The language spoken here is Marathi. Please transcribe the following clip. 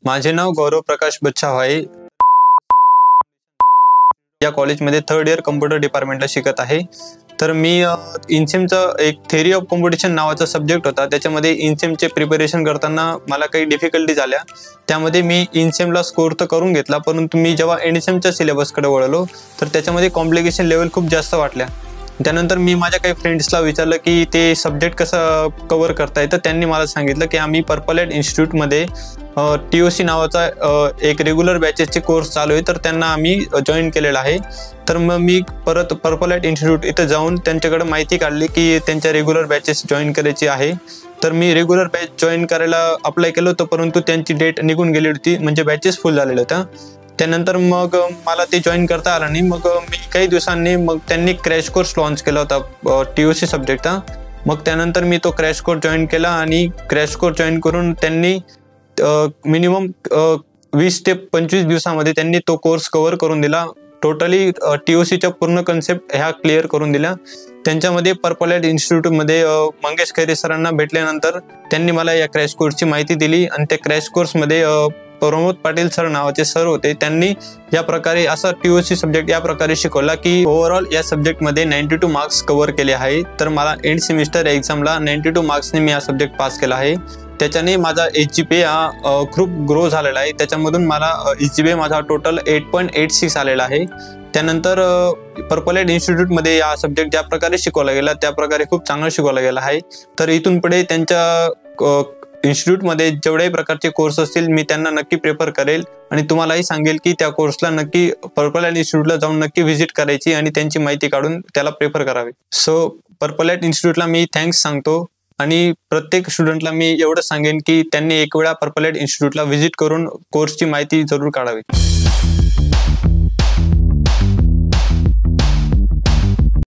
माझे नाव गौरव प्रकाश बच्छाव आहे। या कॉलेजमध्ये थर्ड इयर कम्प्युटर डिपार्टमेंटला शिकत आहे। तर मी इनसेमचा एक थेअरी ऑफ कॉम्पिटिशन नावाचा सब्जेक्ट होता, त्याच्यामध्ये इनसेमचे प्रिपरेशन करताना मला काही डिफिकल्टीज आल्या। त्यामध्ये मी इनसेमला स्कोर तर करून घेतला, परंतु मी जेव्हा एनएसएमच्या सिलेबसकडे वळलो तर त्याच्यामध्ये कॉम्प्लिकेशन लेवल खूप जास्त वाटल्या। त्यानंतर मी माझ्या काही फ्रेंड्सला विचारलं की ते सब्जेक्ट कसं कव्हर करता येतं। त्यांनी मला सांगितलं की आम्ही पर्पल लाईट इन्स्टिट्यूटमध्ये TOC नावाचा एक रेग्युलर बॅचेसचे कोर्स चालू आहे, तर त्यांना आम्ही जॉईन केलेला आहे। तर मग मी परत पर्पल लाईट इन्स्टिट्यूट इथं जाऊन त्यांच्याकडे माहिती काढली की त्यांच्या रेग्युलर बॅचेस जॉईन करायची आहे। तर मी रेग्युलर बॅच जॉईन करायला अप्लाय केलं होतं, परंतु त्यांची डेट निघून गेली होती, म्हणजे बॅचेस फुल झालेल्या होत्या। त्यानंतर मग मला ते जॉईन करता आलं नाही। मग मी काही दिवसांनी मग त्यांनी क्रॅश कोर्स लॉन्च केला होता TOC सब्जेक्टचा। मग त्यानंतर मी तो क्रॅश कोर्स जॉईन केला आणि क्रॅश कोर्स जॉईन करून त्यांनी मिनिमम 20 ते 25 दिवसामध्ये त्यांनी तो कोर्स कव्हर करून दिला। टोटली TOCच्या पूर्ण कन्सेप्ट ह्या क्लिअर करून दिल्या। त्यांच्यामध्ये पर्पल लाईट इन्स्टिट्यूटमध्ये मंगेश खैरे सरांना भेटल्यानंतर त्यांनी मला या क्रॅश कोर्सची माहिती दिली आणि त्या क्रॅश कोर्समध्ये प्रमोद पाटील सर नावाचे सर होते। त्यांनी या प्रकारे असा TOC सब्जेक्ट या प्रकारे शिकवला की ओव्हरऑल या सब्जेक्टमध्ये 92 मार्क्स कव्हर केले आहे। तर मला एंड सेमिस्टर एक्झामला 92 मार्क्सने मी हा सब्जेक्ट पास केला आहे। त्याच्याने माझा HGPA हा खूप ग्रो झालेला आहे। त्याच्यामधून मला HGPA माझा टोटल 8.86 आलेला आहे। त्यानंतर पर्पल लाईट इन्स्टिट्यूटमध्ये या सब्जेक्ट ज्या प्रकारे शिकवला गेला त्या प्रकारे खूप चांगला शिकवला गेला आहे। तर इथून पुढे त्यांच्या इन्स्टिट्यूटमध्ये जेवढ्याही प्रकारचे कोर्स असतील मी त्यांना नक्की प्रेफर करेल आणि तुम्हालाही सांगेल की त्या कोर्सला नक्की पर्पल लाईट इन्स्टिट्यूटला जाऊन नक्की व्हिजिट करायची आणि त्यांची माहिती काढून त्याला प्रेफर करावे। सो पर्पल लाईट इन्स्टिट्यूटला मी थँक्स सांगतो आणि प्रत्येक स्टुडंटला मी एवढं सांगेन की त्यांनी एक वेळा पर्पल लाईट इन्स्टिट्यूटला व्हिजिट करून कोर्सची माहिती जरूर काढावी।